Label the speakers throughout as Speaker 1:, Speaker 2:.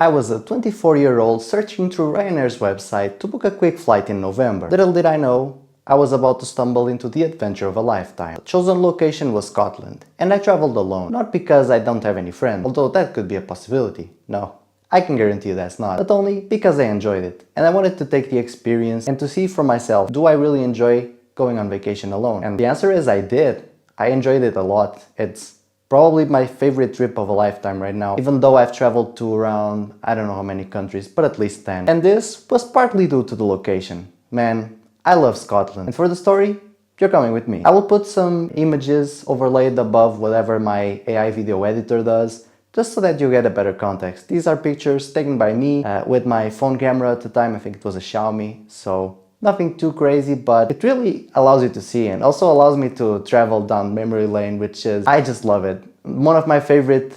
Speaker 1: I was a 24-year-old searching through Ryanair's website to book a quick flight in November. Little did I know, I was about to stumble into the adventure of a lifetime. The chosen location was Scotland, and I traveled alone. Not because I don't have any friends, although that could be a possibility. No, I can guarantee you that's not. But only because I enjoyed it, and I wanted to take the experience and to see for myself, do I really enjoy going on vacation alone? And the answer is I did. I enjoyed it a lot. It's probably my favorite trip of a lifetime right now, even though I've traveled to around, I don't know how many countries, but at least 10. And this was partly due to the location. Man, I love Scotland. And for the story, you're coming with me. I will put some images overlaid above whatever my AI video editor does, just so that you get a better context. These are pictures taken by me with my phone camera at the time. I think it was a Xiaomi, so nothing too crazy, but it really allows you to see and also allows me to travel down memory lane, which is, I just love it. One of my favorite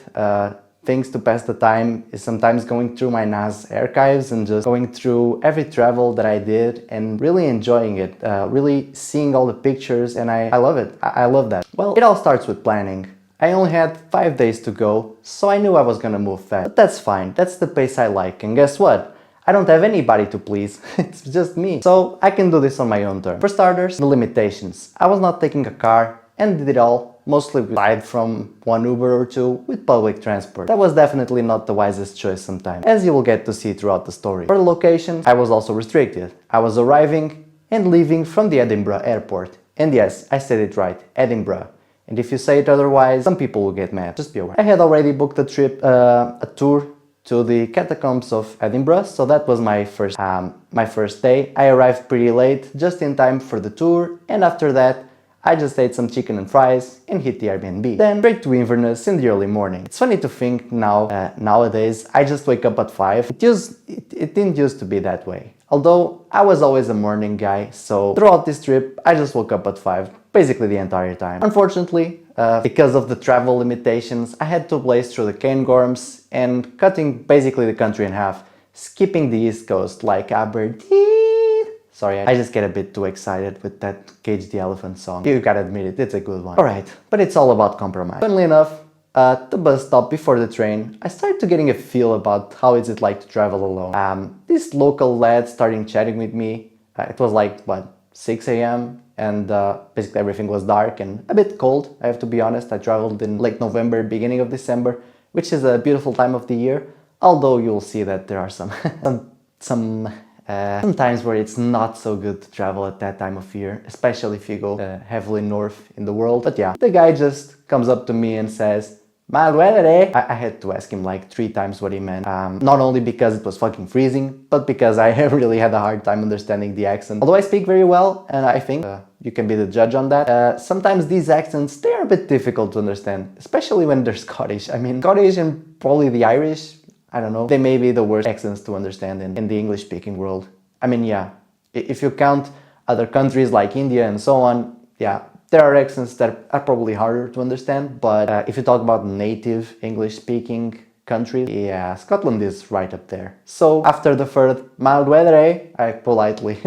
Speaker 1: things to pass the time is sometimes going through my NAS archives and just going through every travel that I did and really enjoying it, really seeing all the pictures, and I love it. I love that. Well, it all starts with planning. I only had 5 days to go, so I knew I was gonna move fast. But that's fine, that's the pace I like, and guess what? I don't have anybody to please, it's just me. So I can do this on my own terms. For starters, the limitations. I was not taking a car and did it all, mostly aside from one Uber or two, with public transport. That was definitely not the wisest choice sometimes, as you will get to see throughout the story. For the location, I was also restricted. I was arriving and leaving from the Edinburgh airport. And yes, I said it right, Edinburgh. And if you say it otherwise, some people will get mad, just be aware. I had already booked a trip, a tour to the catacombs of Edinburgh, so that was my first day. I arrived pretty late, just in time for the tour, and after that I just ate some chicken and fries and hit the Airbnb. Then straight to Inverness in the early morning. It's funny to think now, nowadays, I just wake up at 5. It didn't used to be that way. Although I was always a morning guy, so throughout this trip I just woke up at 5, basically the entire time. Unfortunately, because of the travel limitations, I had to blaze through the catacombs and cutting basically the country in half, skipping the east coast like Aberdeen. Sorry, I just get a bit too excited with that Cage the Elephant song. You gotta admit it, it's a good one. Alright, but it's all about compromise. Funnily enough, at the bus stop before the train, I started getting a feel about how is it like to travel alone. This local lad started chatting with me. It was like, what, 6 a.m. and basically everything was dark and a bit cold, I have to be honest. I traveled in late November, beginning of December, which is a beautiful time of the year, although you'll see that there are some times where it's not so good to travel at that time of year, especially if you go heavily north in the world. But yeah, the guy just comes up to me and says, "Mild weather, eh?" I had to ask him like 3 times what he meant. Not only because it was fucking freezing, but because I really had a hard time understanding the accent. Although I speak very well, and I think you can be the judge on that. Sometimes these accents, they're a bit difficult to understand, especially when they're Scottish. I mean, Scottish and probably the Irish, I don't know, they may be the worst accents to understand in the English-speaking world. I mean, yeah, if you count other countries like India and so on, yeah, there are accents that are probably harder to understand, but if you talk about native English-speaking countries, yeah, Scotland is right up there. So after the first "mild weather, eh?" I politely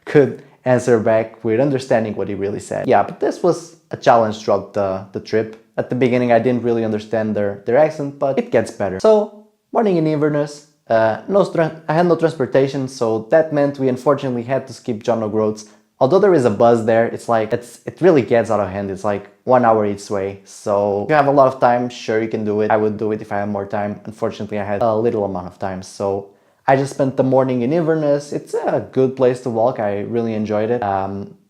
Speaker 1: could answer back with understanding what he really said. Yeah, but this was a challenge throughout the trip. At the beginning I didn't really understand their accent, but it gets better. So, morning in Inverness, I had no transportation, so that meant we unfortunately had to skip John O'Groats. Although there is a bus there, it's like, it really gets out of hand. It's like 1 hour each way. So if you have a lot of time, sure, you can do it. I would do it if I had more time. Unfortunately, I had a little amount of time. So I just spent the morning in Inverness. It's a good place to walk. I really enjoyed it.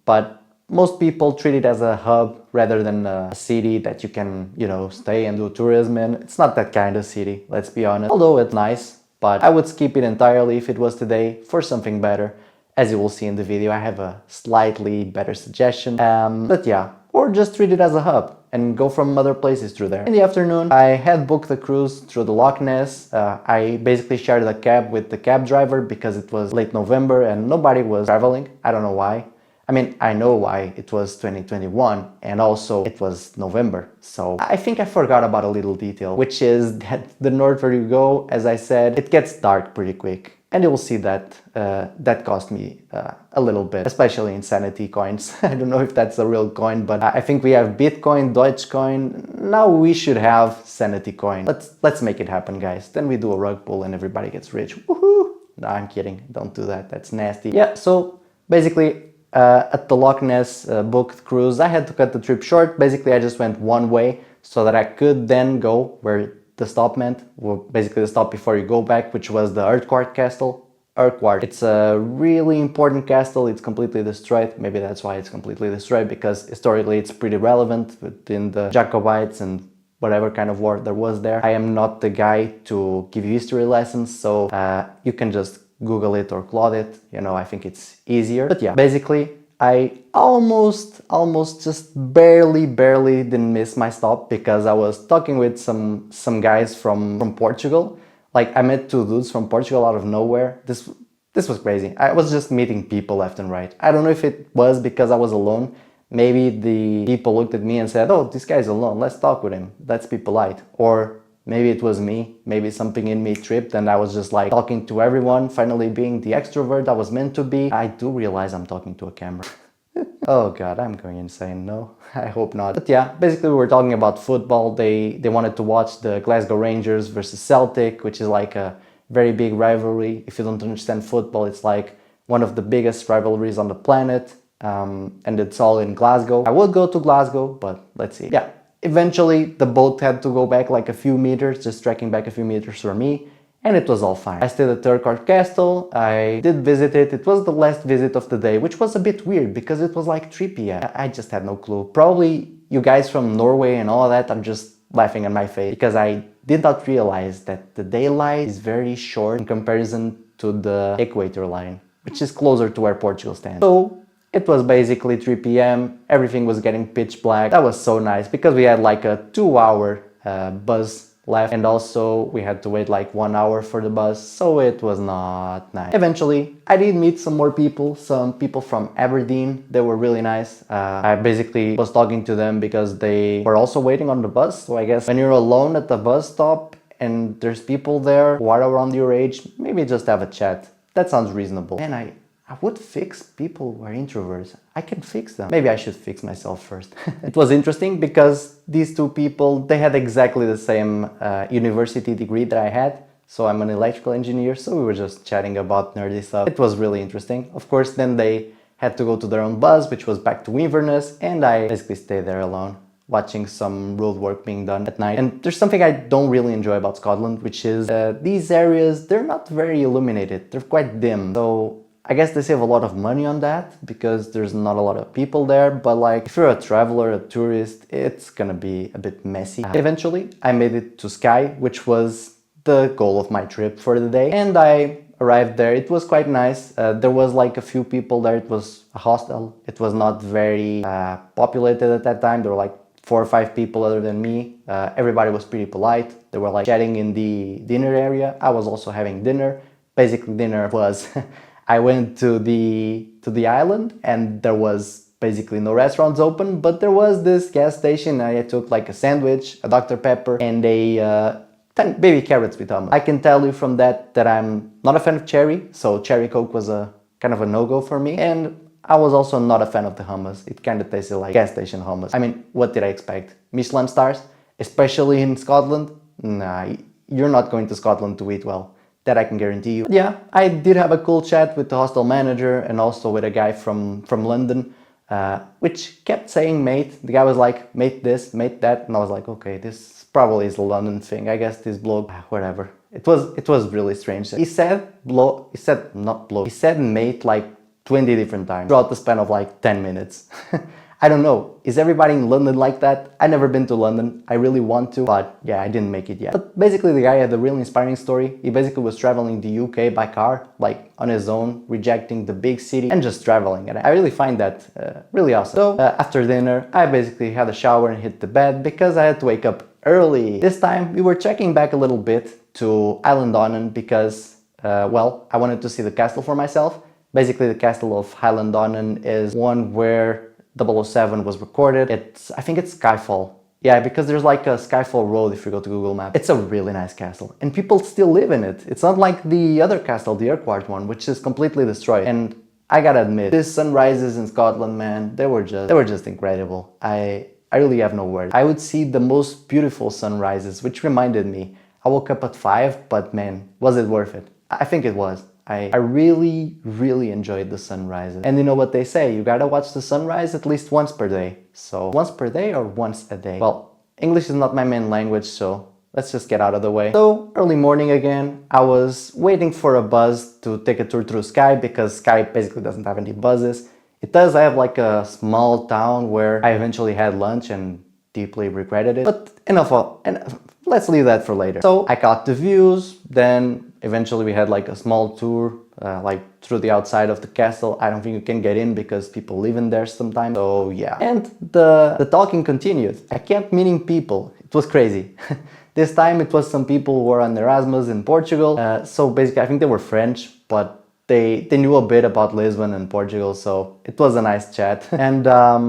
Speaker 1: But most people treat it as a hub rather than a city that you can, you know, stay and do tourism in. It's not that kind of city, let's be honest. Although it's nice, but I would skip it entirely if it was today for something better. As you will see in the video, I have a slightly better suggestion. But yeah, or just treat it as a hub and go from other places through there. In the afternoon, I had booked the cruise through the Loch Ness. I basically shared a cab with the cab driver because it was late November and nobody was traveling. I don't know why. I mean, I know why it was 2021 and also it was November. So I think I forgot about a little detail, which is that the northern you go, as I said, it gets dark pretty quick. And you will see that that cost me a little bit, especially in sanity coins. I don't know if that's a real coin, but I think we have Bitcoin, Dogecoin. Now we should have sanity coin. Let's make it happen, guys. Then we do a rug pull and everybody gets rich. Woohoo! No, I'm kidding. Don't do that. That's nasty. Yeah, so basically at the Loch Ness booked cruise, I had to cut the trip short. Basically, I just went one way so that I could then go where the stop meant, well, basically the stop before you go back, which was the Urquhart Castle. Urquhart. It's a really important castle. It's completely destroyed. Maybe that's why it's completely destroyed, because historically it's pretty relevant within the Jacobites and whatever kind of war there was there. I am not the guy to give you history lessons, so you can just Google it or Claude it. You know, I think it's easier. But yeah, basically I almost just barely didn't miss my stop, because I was talking with some guys from Portugal. Like, I met two dudes from Portugal out of nowhere. This was crazy. I was just meeting people left and right. I don't know if it was because I was alone. Maybe the people looked at me and said, "Oh, this guy's alone, let's talk with him, let's be polite." Or maybe it was me, maybe something in me tripped and I was just like talking to everyone, finally being the extrovert I was meant to be. I do realize I'm talking to a camera. Oh god, I'm going insane. No, I hope not. But yeah, basically we were talking about football. They wanted to watch the Glasgow Rangers versus Celtic, which is like a very big rivalry. If you don't understand football, it's like one of the biggest rivalries on the planet. And it's all in Glasgow. I would go to Glasgow, but let's see. Yeah, eventually the boat had to go back like a few meters, just trekking back a few meters for me. And it was all fine. I stayed at Urquhart Castle, I did visit it. It was the last visit of the day, which was a bit weird because it was like 3 p.m. I just had no clue. Probably you guys from Norway and all that are just laughing at my face, because I did not realize that the daylight is very short in comparison to the equator line, which is closer to where Portugal stands. So it was basically 3 p.m. Everything was getting pitch black. That was so nice because we had like a 2-hour bus left, and also we had to wait like 1 hour for the bus, so it was not nice. Eventually I did meet some more people, some people from Aberdeen. They were really nice. I basically was talking to them because they were also waiting on the bus. So I guess when you're alone at the bus stop and there's people there who are around your age, maybe just have a chat. That sounds reasonable. And I would fix people who are introverts. I can fix them. Maybe I should fix myself first. It was interesting because these two people, they had exactly the same university degree that I had. So I'm an electrical engineer, so we were just chatting about nerdy stuff. It was really interesting. Of course, then they had to go to their own bus, which was back to Inverness, and I basically stayed there alone, watching some road work being done at night. And there's something I don't really enjoy about Scotland, which is these areas, they're not very illuminated. They're quite dim. So I guess they save a lot of money on that because there's not a lot of people there, but like if you're a traveler, a tourist, it's gonna be a bit messy. Eventually, I made it to Skye, which was the goal of my trip for the day, and I arrived there. It was quite nice. There was like a few people there. It was a hostel. It was not very populated at that time. There were like 4 or 5 people other than me. Everybody was pretty polite. They were like chatting in the dinner area. I was also having dinner. Basically, dinner was I went to the island and there was basically no restaurants open, but there was this gas station. I took like a sandwich, a Dr. Pepper, and a 10 baby carrots with hummus. I can tell you from that I'm not a fan of cherry, so cherry Coke was a kind of a no-go for me. And I was also not a fan of the hummus. It kind of tasted like gas station hummus. I mean, what did I expect? Michelin stars? Especially in Scotland? Nah, you're not going to Scotland to eat well. That I can guarantee you. But yeah, I did have a cool chat with the hostel manager and also with a guy from London, which kept saying mate. The guy was like, mate this, mate that, and I was like, okay, this probably is a London thing. I guess this bloke, whatever. It was really strange. He said mate like 20 different times throughout the span of like 10 minutes. I don't know, is everybody in London like that? I've never been to London, I really want to, but yeah, I didn't make it yet. But basically the guy had a really inspiring story. He basically was traveling the UK by car, like on his own, rejecting the big city and just traveling. And I really find that really awesome. So after dinner, I basically had a shower and hit the bed because I had to wake up early. This time we were checking back a little bit to Eilean Donan because, well, I wanted to see the castle for myself. Basically, the castle of Eilean Donan is one where 007 was recorded. I think it's Skyfall. Yeah, because there's like a Skyfall road if you go to Google Maps. It's a really nice castle and people still live in it. It's not like the other castle, the Urquhart one, which is completely destroyed. And I gotta admit, these sunrises in Scotland, man, they were just incredible. I really have no words. I would see the most beautiful sunrises, which reminded me, I woke up at 5, but man, was it worth it? I think it was. I really, really enjoyed the sunrises. And you know what they say, you gotta watch the sunrise at least once per day. So, once per day or once a day? Well, English is not my main language, so let's just get out of the way. So, early morning again, I was waiting for a bus to take a tour through Skye, because Skye basically doesn't have any buses. It does have like a small town where I eventually had lunch and deeply regretted it. But enough, let's leave that for later. So, I caught the views, then eventually we had like a small tour, like through the outside of the castle. I don't think you can get in because people live in there sometimes. So yeah. And the talking continued. I kept meeting people. It was crazy. This time it was some people who were on Erasmus in Portugal. So basically I think they were French, but they knew a bit about Lisbon and Portugal, so it was a nice chat. And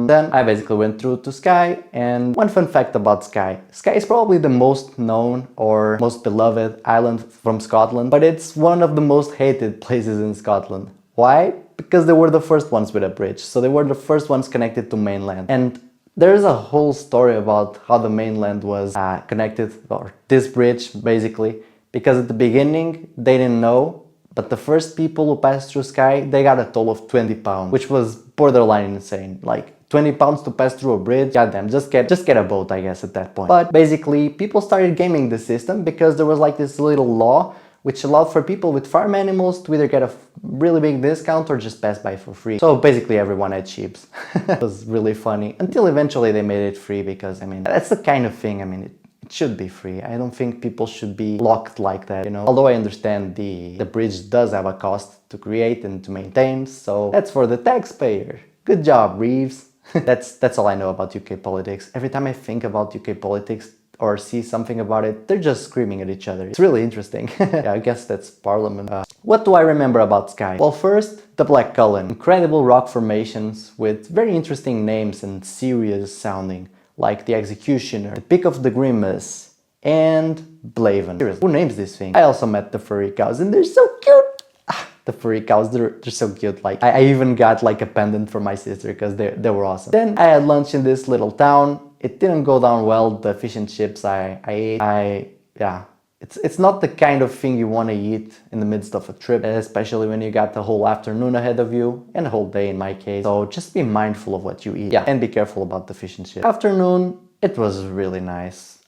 Speaker 1: then I basically went through to Skye. And one fun fact about Skye. Skye is probably the most known or most beloved island from Scotland, but it's one of the most hated places in Scotland. Why? Because they were the first ones with a bridge, so they were the first ones connected to mainland. And there's a whole story about how the mainland was connected, or this bridge basically, because at the beginning they didn't know. But the first people who passed through Skye, they got a toll of 20 pounds, which was borderline insane. Like 20 pounds to pass through a bridge, goddamn, just get a boat, I guess, at that point. But basically, people started gaming the system because there was like this little law which allowed for people with farm animals to either get a really big discount or just pass by for free. So basically everyone had sheep. It was really funny, until eventually they made it free, because I mean, that's the kind of thing, I mean, it should be free. I don't think people should be locked like that, you know. Although I understand the bridge does have a cost to create and to maintain, so that's for the taxpayer. Good job, Reeves. That's all I know about UK politics. Every time I think about UK politics or see something about it, they're just screaming at each other. It's really interesting. Yeah, I guess that's Parliament. What do I remember about Skye? Well, first, the Black Cullen. Incredible rock formations with very interesting names and serious sounding, like the Executioner, the Peak of the Grimace, and Blaven. Seriously, who names this thing? I also met the furry cows, and they're so cute! The furry cows, they're so cute. Like, I even got like a pendant for my sister because they were awesome. Then I had lunch in this little town. It didn't go down well, the fish and chips I ate. Yeah, it's not the kind of thing you want to eat in the midst of a trip, especially when you got the whole afternoon ahead of you, and a whole day in my case. So just be mindful of what you eat. Yeah, and be careful about the fish and chips. Afternoon, it was really nice.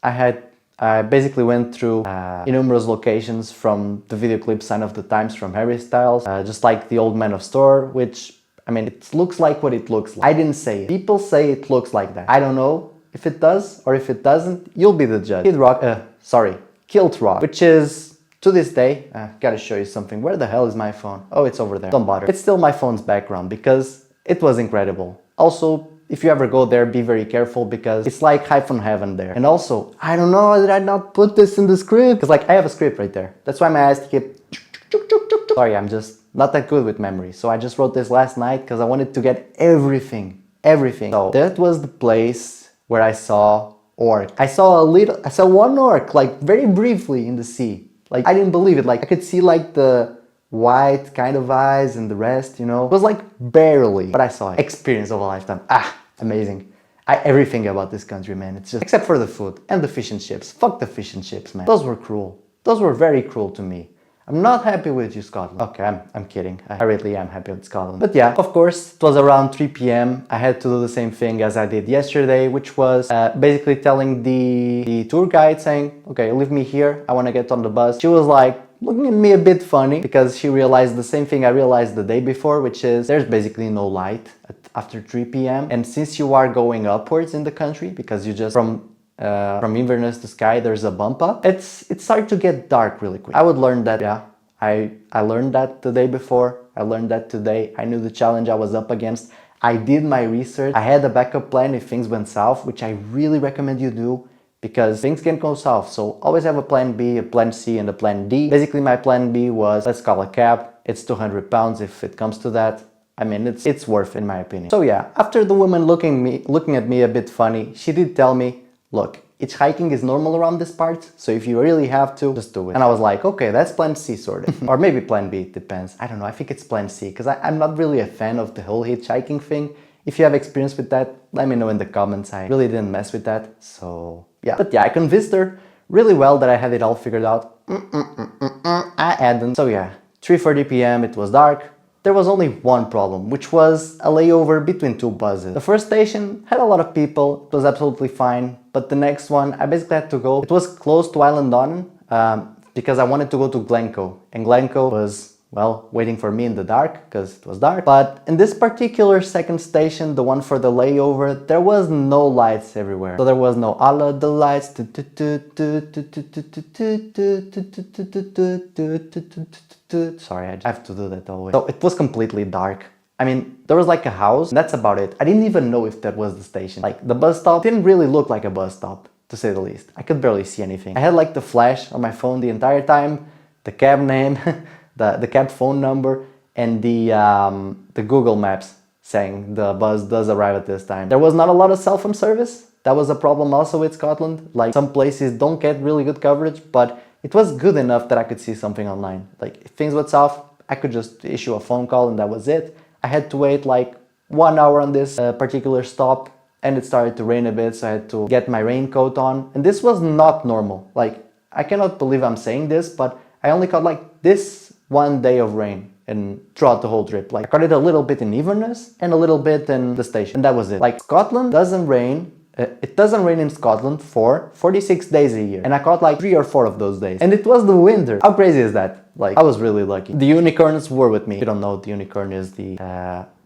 Speaker 1: I basically went through numerous locations from the video clip Sign of the Times from Harry Styles, just like the Old Man of Store, which, I mean, it looks like what it looks like. I didn't say it. People say it looks like that. I don't know if it does or if it doesn't. You'll be the judge. Kilt Rock, which is, to this day, gotta show you something. Where the hell is my phone? Oh, it's over there. Don't bother. It's still my phone's background because it was incredible. Also, if you ever go there, be very careful because it's like high from heaven there. And also, I don't know, did I not put this in the script? Because like, I have a script right there. That's why my eyes keep... Sorry, I'm just not that good with memory. So I just wrote this last night because I wanted to get everything. So that was the place where I saw orc. I saw one orc, like very briefly in the sea. Like, I didn't believe it. Like, I could see like the white kind of eyes and the rest, you know. It was like barely, but I saw it. Experience of a lifetime. Amazing. Everything about this country, man. It's just, except for the food and the fish and chips. Fuck the fish and chips, man. Those were cruel. Those were very cruel to me. I'm not happy with you, Scotland. Okay, I'm kidding. I really am happy with Scotland. But yeah, of course, it was around 3 p.m. I had to do the same thing as I did yesterday, which was basically telling the tour guide, saying, okay, leave me here. I want to get on the bus. She was like, looking at me a bit funny because she realized the same thing I realized the day before, which is there's basically no light after 3 p.m. And since you are going upwards in the country, because you just from Inverness to Skye, there's a bump up. It's starting to get dark really quick. I would learn that, yeah. I learned that the day before. I learned that today. I knew the challenge I was up against. I did my research. I had a backup plan if things went south, which I really recommend you do, because things can go south. So always have a plan B, a plan C, and a plan D. Basically, my plan B was, let's call a cab. it's £200 if it comes to that. I mean, it's worth in my opinion. So yeah, after the woman looking at me a bit funny, she did tell me, look, hitchhiking is normal around this part, so if you really have to, just do it. And I was like, okay, that's plan C sort of. Or maybe plan B, it depends. I don't know, I think it's plan C, because I'm not really a fan of the whole hitchhiking thing. If you have experience with that, let me know in the comments. I really didn't mess with that, so yeah. But yeah, I convinced her really well that I had it all figured out. I hadn't. So yeah, 3:30 p.m, it was dark. There was only one problem, which was a layover between two buses. The first station had a lot of people, it was absolutely fine, but the next one, I basically had to go. It was close to Eilean Donan, because I wanted to go to Glencoe, and Glencoe was, well, waiting for me in the dark, because it was dark. But in this particular second station, the one for the layover, there was no lights everywhere. So there was no all of the lights. Sorry, I have to do that always. So it was completely dark. I mean, there was like a house, and that's about it. I didn't even know if that was the station. Like, the bus stop didn't really look like a bus stop, to say the least. I could barely see anything. I had like the flash on my phone the entire time, the cab name, the cab phone number, and the Google Maps saying the bus does arrive at this time. There was not a lot of cell phone service. That was a problem also with Scotland. Like, some places don't get really good coverage, but it was good enough that I could see something online. Like, if things went south, I could just issue a phone call and that was it. I had to wait like 1 hour on this particular stop, and it started to rain a bit, so I had to get my raincoat on. And this was not normal. Like, I cannot believe I'm saying this, but I only caught like this one day of rain and throughout the whole trip. Like, I caught it a little bit in Inverness and a little bit in the station, and that was it. Like, Scotland doesn't rain. It doesn't rain in Scotland for 46 days a year, and I caught like 3 or 4 of those days, and it was the winter. How crazy is that? Like, I was really lucky. The unicorns were with me. If you don't know, the unicorn is the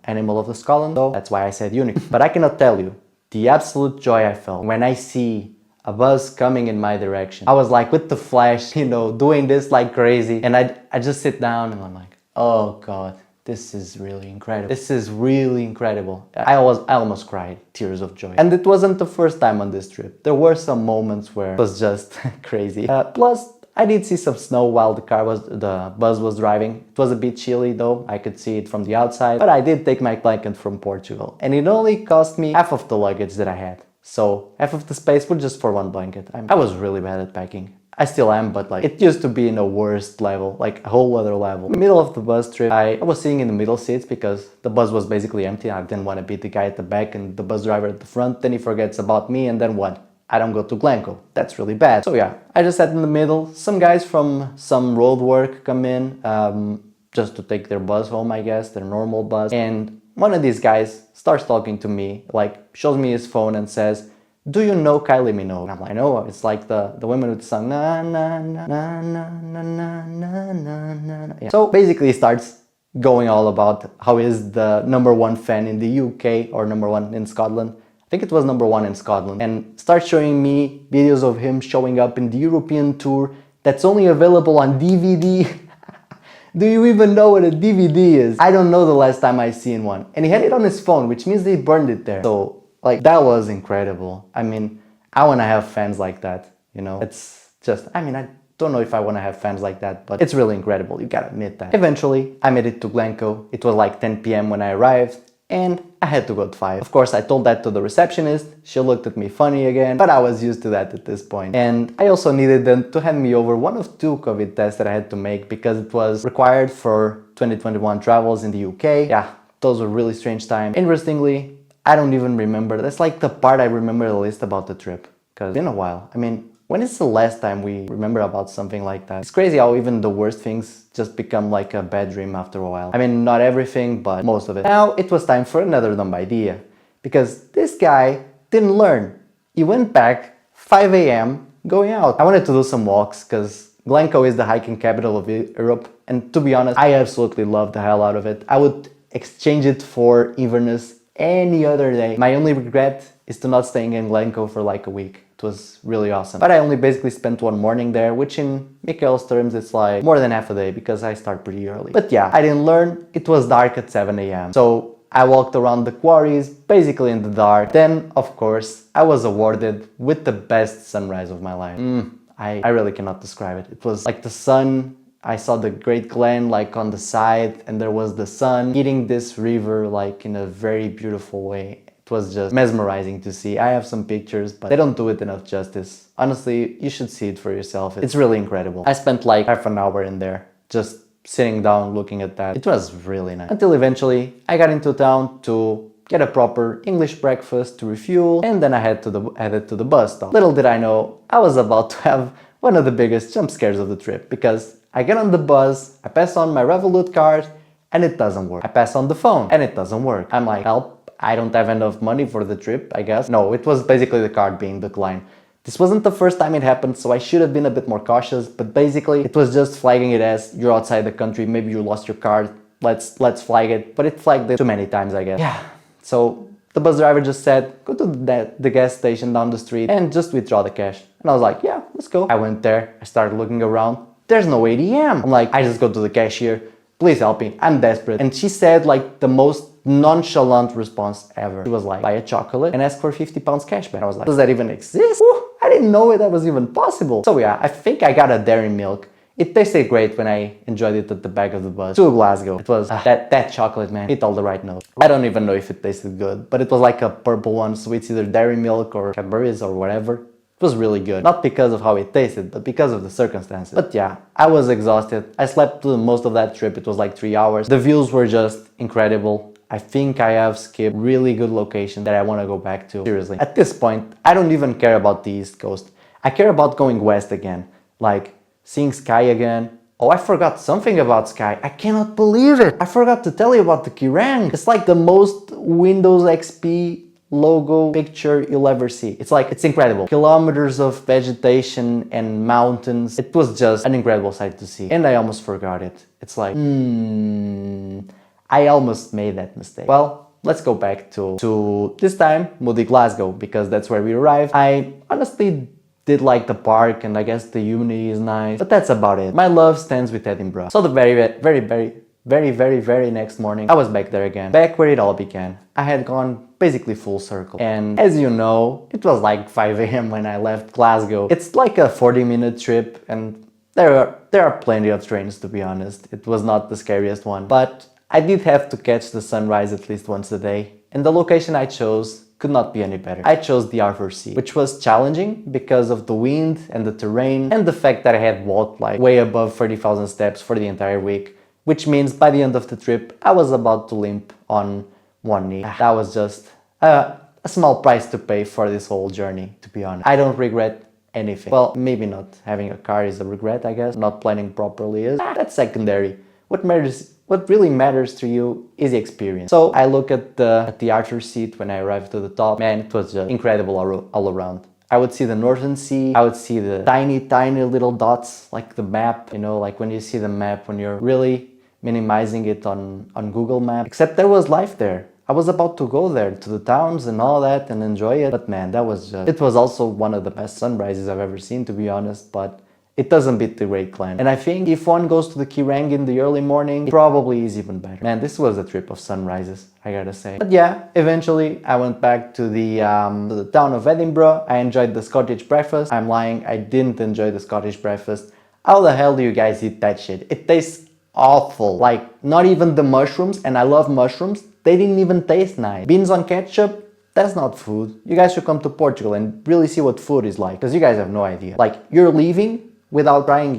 Speaker 1: animal of the Scotland, so that's why I said unicorn. But I cannot tell you the absolute joy I felt when I see a bus coming in my direction. I was like with the flash, you know, doing this like crazy, and I just sit down and I'm like, oh god, this is really incredible. This is really incredible. I almost cried, tears of joy. And it wasn't the first time on this trip. There were some moments where it was just crazy. Plus, I did see some snow while the bus was driving. It was a bit chilly though. I could see it from the outside. But I did take my blanket from Portugal, and it only cost me half of the luggage that I had. So half of the space was just for one blanket. I was really bad at packing. I still am, but like, it used to be in a worst level, like a whole other level. In the middle of the bus trip, I was sitting in the middle seats because the bus was basically empty. I didn't want to be the guy at the back and the bus driver at the front. Then he forgets about me, and then what? I don't go to Glencoe. That's really bad. So yeah, I just sat in the middle. Some guys from some road work come in just to take their bus home, I guess, their normal bus. And one of these guys starts talking to me, like shows me his phone and says, "Do you know Kylie Minogue?" And I'm like, "I know, it's like the woman with the song na na na na na na na na na." Yeah. So basically he starts going all about how he's the #1 fan in the UK or #1 in Scotland. I think it was #1 in Scotland, and starts showing me videos of him showing up in the European tour that's only available on DVD. Do you even know what a DVD is? I don't know the last time I seen one. And he had it on his phone, which means they burned it there. So like, that was incredible. I mean, I want to have fans like that, you know? It's just, I mean, I don't know if I want to have fans like that, but it's really incredible, you gotta admit that. Eventually, I made it to Glencoe. It was like 10 p.m. when I arrived, and I had to go at 5. Of course, I told that to the receptionist. She looked at me funny again, but I was used to that at this point. And I also needed them to hand me over one of 2 COVID tests that I had to make because it was required for 2021 travels in the UK. Yeah, those were really strange times. Interestingly, I don't even remember. That's like the part I remember the least about the trip, because it's been a while. I mean, when is the last time we remember about something like that? It's crazy how even the worst things just become like a bad dream after a while. I mean, not everything, but most of it. Now it was time for another dumb idea, because this guy didn't learn. He went back 5 a.m. going out. I wanted to do some walks because Glencoe is the hiking capital of Europe, and to be honest, I absolutely love the hell out of it. I would exchange it for Inverness any other day. My only regret is to not staying in Glencoe for like a week. It was really awesome. But I only basically spent one morning there, which in Mikael's terms it's like more than half a day because I start pretty early. But yeah, I didn't learn. It was dark at 7 a.m. So I walked around the quarries, basically in the dark. Then, of course, I was awarded with the best sunrise of my life. I really cannot describe it. It was like the sun I saw the Great Glen like on the side, and there was the sun hitting this river like in a very beautiful way. It was just mesmerizing to see. I have some pictures, but they don't do it enough justice. Honestly, you should see it for yourself. It's really incredible. I spent like half an hour in there, just sitting down looking at that. It was really nice. Until eventually I got into town to get a proper English breakfast, to refuel, and then I headed to the bus stop. Little did I know, I was about to have one of the biggest jump scares of the trip, because I get on the bus, I pass on my Revolut card, and it doesn't work. I pass on the phone, and it doesn't work. I'm like, help, I don't have enough money for the trip, I guess. No, it was basically the card being declined. This wasn't the first time it happened, so I should have been a bit more cautious, but basically it was just flagging it as you're outside the country, maybe you lost your card, let's flag it, but it flagged it too many times, I guess. Yeah, so the bus driver just said, go to the gas station down the street and just withdraw the cash. And I was like, yeah, let's go. I went there, I started looking around, there's no ATM. I'm like, I just go to the cashier, please help me, I'm desperate. And she said like the most nonchalant response ever. She was like, buy a chocolate and ask for £50 cash back. I was like, does that even exist? Ooh, I didn't know that was even possible. So yeah, I think I got a dairy milk. It tasted great when I enjoyed it at the back of the bus to Glasgow. It was that chocolate, man, hit all the right notes. I don't even know if it tasted good, but it was like a purple one, so it's either dairy milk or Cadbury's or whatever. It was really good. Not because of how it tasted, but because of the circumstances. But yeah, I was exhausted. I slept through most of that trip. It was like 3 hours. The views were just incredible. I think I have skipped really good location that I want to go back to. Seriously. At this point, I don't even care about the East Coast. I care about going west again. Like seeing Skye again. Oh, I forgot something about Skye. I cannot believe it. I forgot to tell you about the Kerrang. It's like the most Windows XP logo picture you'll ever see. It's incredible. Kilometers of vegetation and mountains. It was just an incredible sight to see. And I almost forgot it. It's like, I almost made that mistake. Well, let's go back to this time, moody Glasgow, because that's where we arrived. I honestly did like the park, and I guess the uni is nice, but that's about it. My love stands with Edinburgh. So the very next morning, I was back there again, back where it all began. I had gone basically full circle. And as you know, it was like 5 a.m. when I left Glasgow. It's like a 40-minute trip, and there are plenty of trains, to be honest. It was not the scariest one, but I did have to catch the sunrise at least once a day, and the location I chose could not be any better. I chose the Arthur Sea, which was challenging because of the wind and the terrain and the fact that I had walked like way above 30,000 steps for the entire week, which means by the end of the trip, I was about to limp on one knee. That was just a small price to pay for this whole journey, to be honest. I don't regret anything. Well, maybe not having a car is a regret, I guess. Not planning properly is. That's secondary. What really matters to you is the experience. So I look at the Arthur seat when I arrived to the top. Man, it was just incredible all around. I would see the Northern Sea. I would see the tiny little dots, like the map, you know, like when you see the map, when you're really minimizing it on Google Maps. Except there was life there. I was about to go there to the towns and all that and enjoy it. But man, it was also one of the best sunrises I've ever seen, to be honest. But it doesn't beat the Great Glen. And I think if one goes to the Kerrang in the early morning, it probably is even better. Man, this was a trip of sunrises, I gotta say. But yeah, eventually I went back to the town of Edinburgh. I enjoyed the Scottish breakfast. I'm lying, I didn't enjoy the Scottish breakfast. How the hell do you guys eat that shit? It tastes awful. Like, not even the mushrooms, and I love mushrooms, they didn't even taste nice. Beans on ketchup, that's not food. You guys should come to Portugal and really see what food is like, because you guys have no idea. Like, you're leaving without trying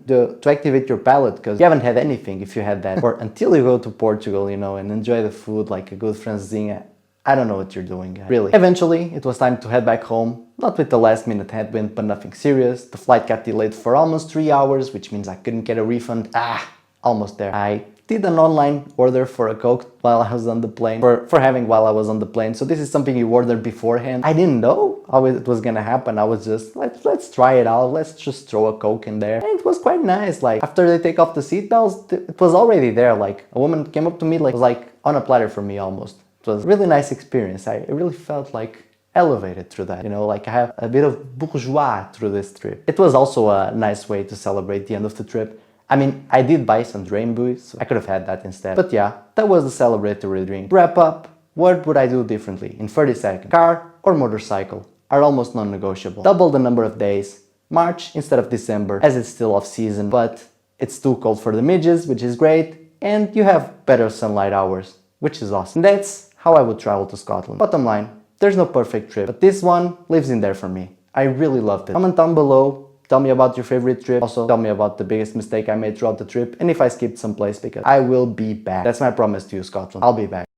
Speaker 1: to activate your palate, because you haven't had anything if you had that. Or until you go to Portugal, and enjoy the food like a good francesinha. I don't know what you're doing, guys. Really. Eventually, it was time to head back home. Not with the last minute headwind, but nothing serious. The flight got delayed for almost 3 hours, which means I couldn't get a refund. Almost there. I did an online order for a Coke while I was on the plane, while I was on the plane. So this is something you ordered beforehand. I didn't know how it was gonna happen. I was just, let's try it out. Let's just throw a Coke in there. And it was quite nice. Like, after they take off the seatbelts, it was already there. Like, a woman came up to me, like, it was like on a platter for me almost. It was a really nice experience. I really felt like elevated through that, like I have a bit of bourgeois through this trip. It was also a nice way to celebrate the end of the trip. I mean, I did buy some drain buoys, so I could have had that instead. But yeah, that was the celebratory drink. Wrap up, what would I do differently in 30 seconds? Car or motorcycle are almost non-negotiable. Double the number of days, March instead of December, as it's still off season, but it's too cold for the midges, which is great, and you have better sunlight hours, which is awesome. And that's how I would travel to Scotland. Bottom line, there's no perfect trip, but this one lives in there for me. I really loved it. Comment down below, tell me about your favorite trip. Also, tell me about the biggest mistake I made throughout the trip, and if I skipped some place, because I will be back. That's my promise to you, Scotland. I'll be back.